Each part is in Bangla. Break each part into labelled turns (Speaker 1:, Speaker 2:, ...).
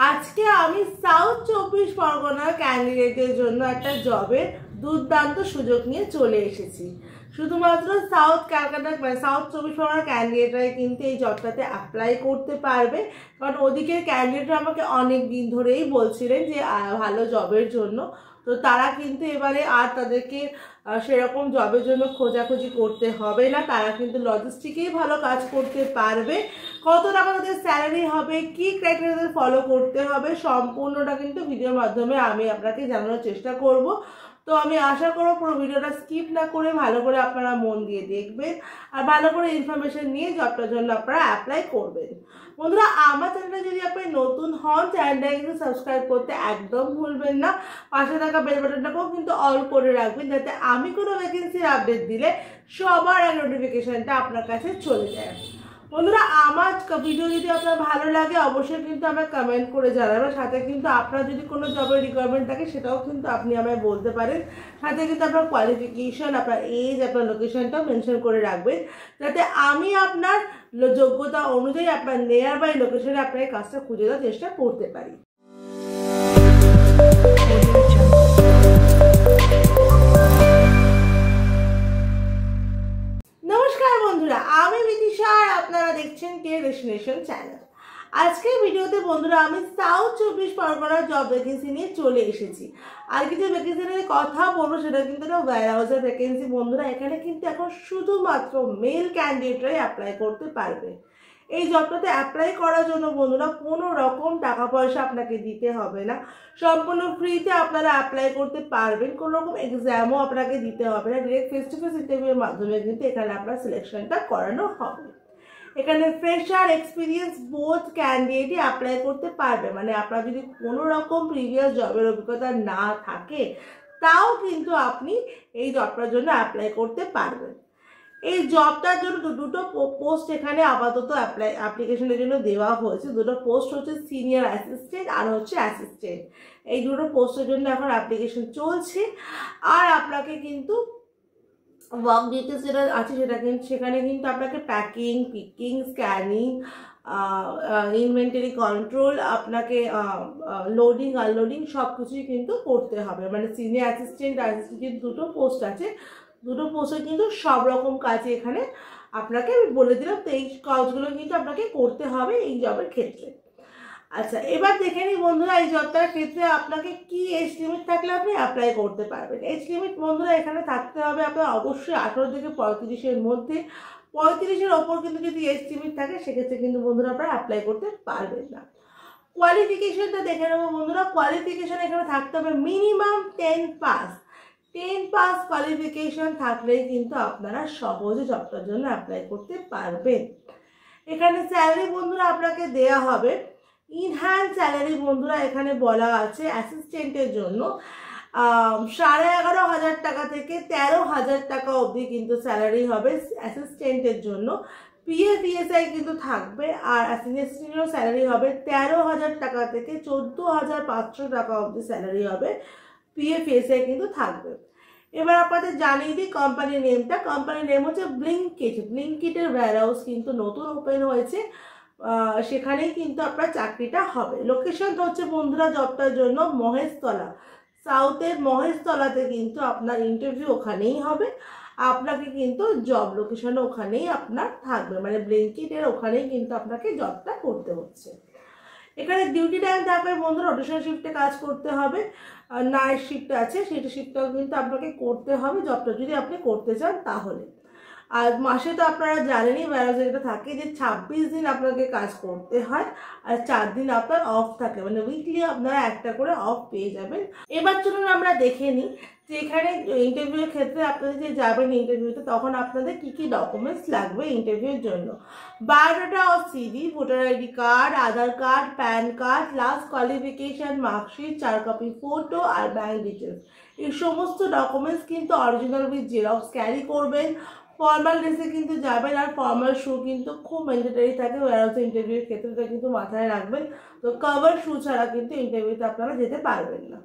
Speaker 1: আজকে আমি সাউথ 24 পরগনার ক্যান্ডিডেটের জন্য একটা জবের দুর্দান্ত সুযোগ নিয়ে চলে এসেছি। শুধুমাত্র সাউথ ক্যালকাটা সাউথ 24 পরগনার ক্যান্ডিডেটরাই কিন্তু এই জবটাতে অ্যাপ্লাই করতে পারবে, কারণ ওদিকের ক্যান্ডিডেটরা আমাকে অনেক দিন ধরেই বলছিলেন যে ভালো জবের জন্য। তো তারা কিন্তু এবারে আর তাদেরকে সেরকম জবের জন্য খোঁজাখুঁজি করতে হবে না, তারা কিন্তু লজিস্টিকেই ভালো কাজ করতে পারবে। কত টাকা তাদের স্যালারি হবে, কি ক্রাইটেরিয়া ফলো করতে হবে, সম্পূর্ণটা কিন্তু ভিডিওর মাধ্যমে আমি আপনাকে জানানোর চেষ্টা করব। তো আমি আশা করব পুরো ভিডিওটা স্কিপ না করে ভালো করে আপনারা মন দিয়ে দেখবেন আর ভালো করে ইনফরমেশন নিয়ে জবটার জন্য আপনারা অ্যাপ্লাই করবেন। বন্ধুরা, আমার চ্যানেলে যদি আপনি নতুন হন, চ্যানেলটা কিন্তু সাবস্ক্রাইব করতে একদম ভুলবেন না। পাশে থাকা বেল বাটনটাকেও কিন্তু অল করে রাখবেন, যাতে আমি কোনো ভ্যাকেন্সির আপডেট দিলে সবার আগে নোটিফিকেশনটা আপনার কাছে চলে যায়। বন্ধুরা, আমার ভিডিও যদি আপনার ভালো লাগে অবশ্যই কিন্তু আমায় কমেন্ট করে জানাবেন। সাথে কিন্তু আপনার যদি কোনো জবের রিকোয়ারমেন্ট থাকে সেটাও কিন্তু আপনি আমায় বলতে পারেন। সাথে কিন্তু আপনার কোয়ালিফিকেশন, আপনার এজ, আপনার লোকেশনটাও মেনশন করে রাখবেন, যাতে আমি আপনার যোগ্যতা অনুযায়ী আপনার নিয়ার বাই লোকেশনে আপনাকে কাজটা খুঁজে দেওয়ার চেষ্টা করতে পারি। নমস্কার বন্ধুরা, আমি বিদিশা আর আপনারা দেখছেন কে ডেস্টিনেশন চ্যানেল। আজকের ভিডিওতে বন্ধুরা আমি সাউথ 24 পরগনার জব ভ্যাকেন্সি নিয়ে চলে এসেছি। আর কিছু ভ্যাকেন্সি নিয়ে কথা বলবো, সেটা কিন্তু একটা ওয়্যারহাউসের ভ্যাকেন্সি। বন্ধুরা, এখানে কিন্তু এখন শুধুমাত্র মেল ক্যান্ডিডেটরাই অ্যাপ্লাই করতে পারবে। এই জবটাতে অ্যাপ্লাই করার জন্য বন্ধুরা কোনো রকম টাকা পয়সা আপনাকে দিতে হবে না, সম্পূর্ণ ফ্রিতে আপনারা অ্যাপ্লাই করতে পারবেন। কোনো রকম এক্সামও আপনাকে দিতে হবে না, ডিরেক্ট ফেস টু ফেস ইন্টারভিউর মাধ্যমে কিন্তু এখানে আপনার সিলেকশনটা করানো হবে। এখানে ফ্রেশার, এক্সপিরিয়েন্স বোথ ক্যান্ডিডেটই অ্যাপ্লাই করতে পারবে। মানে আপনার যদি কোনো রকম প্রিভিয়াস জবের অভিজ্ঞতা না থাকে তাও কিন্তু আপনি এই জবটার জন্য অ্যাপ্লাই করতে পারবেন। এই জবটার জন্য দুটো পোস্ট এখানে আপাতত অ্যাপ্লিকেশনের জন্য দেওয়া হয়েছে। দুটো পোস্ট হচ্ছে সিনিয়র অ্যাসিস্ট্যান্ট আর হচ্ছে অ্যাসিস্ট্যান্ট। এই দুটো পোস্টের জন্য এখন অ্যাপ্লিকেশন চলছে। আর আপনাকে কিন্তু ওয়ার্ক ডিটেলস যেটা আছে সেখানে কিন্তু আপনাকে packing, picking, scanning, inventory control, আপনাকে লোডিং আনলোডিং সব কিছুই কিন্তু করতে হবে। মানে সিনিয়র অ্যাসিস্ট্যান্ট আর অ্যাসিস্ট্যান্ট দুটো পোস্ট আছে, দুটো পোস্টে কিন্তু সব রকম কাজই এখানে আপনাকে আমি বলে দিলাম। তো এই কাজগুলো কিন্তু আপনাকে করতে হবে এই জবের ক্ষেত্রে। আচ্ছা, এবার দেখে নিই বন্ধুরা এই জবটার ক্ষেত্রে আপনাকে কি এজ লিমিট থাকলে আপনি অ্যাপ্লাই করতে পারবেন। এজ লিমিট বন্ধুরা এখানে থাকতে হবে আপনার অবশ্যই 18 থেকে 35-এর মধ্যে। 35-এর ওপর কিন্তু যদি এজ লিমিট থাকে সেক্ষেত্রে কিন্তু বন্ধুরা আপনারা অ্যাপ্লাই করতে পারবেন না। কোয়ালিফিকেশনটা দেখে নেবো বন্ধুরা। কোয়ালিফিকেশন এখানে থাকতে হবে মিনিমাম 10 পাস। 10 পাস কোয়ালিফিকেশন থাকলেই কিন্তু আপনারা সহজে জবটার জন্য অ্যাপ্লাই করতে পারবেন। এখানে স্যালারি বন্ধুরা আপনাকে দেয়া হবে ইনহ্যান্ড স্যালারি। বন্ধুরা এখানে বলা আছে অ্যাসিস্ট্যান্টের জন্য 11,500 টাকা থেকে 13,000 টাকা অবধি কিন্তু স্যালারি হবে অ্যাসিস্ট্যান্টের জন্য। পিএফ-ইএসআই কিন্তু থাকবে। আর অ্যাসিস্ট্যান্টের স্যালারি হবে 13,000 টাকা থেকে 14,500 টাকা অবধি স্যালারি হবে, পিএফ-ইএসআই কিন্তু থাকবে। এবার আপনাদের জানিয়ে দিই কোম্পানির নেমটা। কোম্পানির নেম হচ্ছে ব্লিঙ্কিট। ব্লিঙ্কিটের ওয়্যারহাউস কিন্তু নতুন ওপেন হয়েছে, সেখানেই কিন্তু আপনার চাকরিটা হবে। লোকেশনটা হচ্ছে বন্ধুরা জবটার জন্য মহেশতলা, সাউথের মহেশতলাতে কিন্তু আপনার ইন্টারভিউ ওখানেই হবে। আপনাকে কিন্তু জব লোকেশনও ওখানেই আপনার থাকবে, মানে ব্লিঙ্কিটের ওখানেই কিন্তু আপনাকে জবটা করতে হচ্ছে। এখানে ডিউটি টাইম থাকবে বন্ধুরা, রোটেশন শিফটে কাজ করতে হবে। নাইট শিফট আছে, সেটা শিফটটাও কিন্তু আপনাকে করতে হবে জবটা যদি আপনি করতে চান তাহলে। আর মাসে তো আপনারা জানেনই ওয়্যারহাউসে যেটা থাকে যে 26 দিন আপনাকে কাজ করতে হয় আর 4 দিন আপনার অফ থাকে, মানে উইকলি আপনারা একটা করে অফ পেয়ে যাবেন। এবার চলুন আমরা দেখে নিই যে এখানে ইন্টারভিউর ক্ষেত্রে আপনারা যে যাবেন ইন্টারভিউতে তখন আপনাদের কী কী ডকুমেন্টস লাগবে ইন্টারভিউর জন্য। বায়োডাটা ও CV, voter ID card, Aadhaar card, PAN card, last qualification marksheet, 4 copy photo আর ব্যাঙ্ক ডিটেলস। এই সমস্ত ডকুমেন্টস কিন্তু অরিজিনাল উইথ জেরক্স ক্যারি করবেন। ফর্মাল ড্রেসে কিন্তু যাবেন, আর ফর্মাল শু কিন্তু খুব ম্যান্ডেটরি থাকে ওয়্যারহাউসে ইন্টারভিউর ক্ষেত্রে, কিন্তু মাথায় রাখবেন। তো কভার শু ছাড়া কিন্তু ইন্টারভিউতে আপনারা যেতে পারবেন না।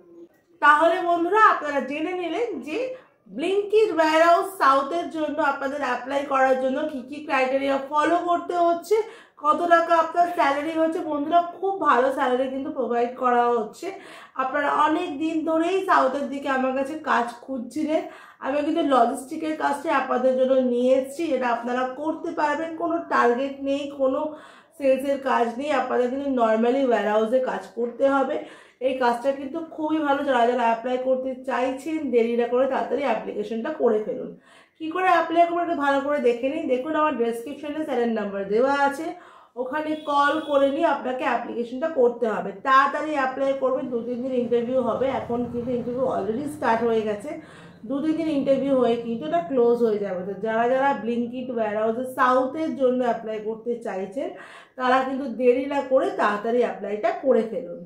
Speaker 1: তাহলে বন্ধুরা আপনারা জেনে নিলেন যে ব্লিঙ্কিট ওয়্যারহাউস সাউথের জন্য আপনাদের অ্যাপ্লাই করার জন্য কী কী ক্রাইটেরিয়া ফলো করতে হচ্ছে। কত টাকা আপনার স্যালারি হচ্ছে। বন্ধুরা খুব ভালো স্যালারি কিন্তু প্রোভাইড করা হচ্ছে। আপনারা অনেক দিন ধরেই সাউথের দিকে আমার কাছে কাজ খুঁজছিলেন, আমি কিন্তু লজিস্টিকের কাজটা আপনাদের জন্য নিয়ে এসেছি, যেটা আপনারা করতে পারবেন। কোনো টার্গেট নেই, কোনো সেলসের কাজ নেই, আপনাদের কিন্তু নর্মালি ওয়্যারহাউসে কাজ করতে হবে। এই কাজটা কিন্তু খুবই ভালো, যারা যারা অ্যাপ্লাই করতে চাইছেন দেরি না করে তাড়াতাড়ি অ্যাপ্লিকেশনটা করে ফেলুন। কী করে অ্যাপ্লাই করবেন একটু ভালো করে দেখে নিন। দেখুন আমার ডেসক্রিপশনে স্যারের নাম্বার দেওয়া আছে, ওখানে কল করে নিয়ে আপনাকে অ্যাপ্লিকেশনটা করতে হবে। তাড়াতাড়ি অ্যাপ্লাই করবেন, 2-3 দিন ইন্টারভিউ হবে। এখন কিন্তু ইন্টারভিউ অলরেডি স্টার্ট হয়ে গেছে, 2-3 দিন ইন্টারভিউ হয়ে কিন্তু এটা ক্লোজ হয়ে যাবে। তো যারা যারা ব্লিঙ্কিট ওয়্যারহাউসে সাউথের জন্য অ্যাপ্লাই করতে চাইছেন তারা কিন্তু দেরি না করে তাড়াতাড়ি অ্যাপ্লাইটা করে ফেলুন।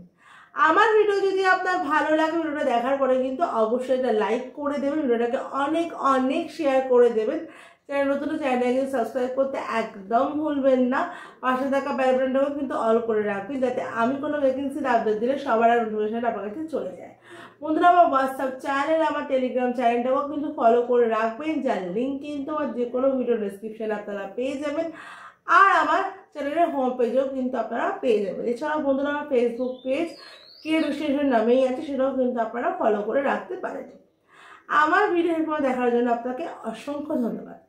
Speaker 1: আমার ভিডিও যদি আপনার ভালো লাগে, ভিডিওটা দেখার পরে কিন্তু অবশ্যই এটা লাইক করে দেবেন, ভিডিওটাকে অনেক অনেক শেয়ার করে দেবেন। চ্যানেল নতুন চ্যানেলটাকে কিন্তু সাবস্ক্রাইব করতে একদম ভুলবেন না। পাশে থাকা বেল বাটনটাও কিন্তু অল করে রাখবেন, যাতে আমি কোনো ভ্যাকেন্সির আপডেট দিলে সবার আর নোটিফিকেশন আপনার কাছে চলে যায়। বন্ধুরা আমার হোয়াটসঅ্যাপ চ্যানেল, আমার টেলিগ্রাম চ্যানেলটাও কিন্তু ফলো করে রাখবেন, যার লিঙ্ক কিন্তু আমার যে কোনো ভিডিও ডেসক্রিপশনে আপনারা পেয়ে যাবেন। আর আমার চ্যানেলের হোম পেজেও কিন্তু আপনারা পেয়ে যাবেন। এছাড়াও বন্ধুরা আমার ফেসবুক পেজ কেরিয়ার বিশ্লেষণ নামেই আছে, সেটাও কিন্তু আপনারা ফলো করে রাখতে পারেন। আমার ভিডিও দেখার জন্য আপনাকে অসংখ্য ধন্যবাদ।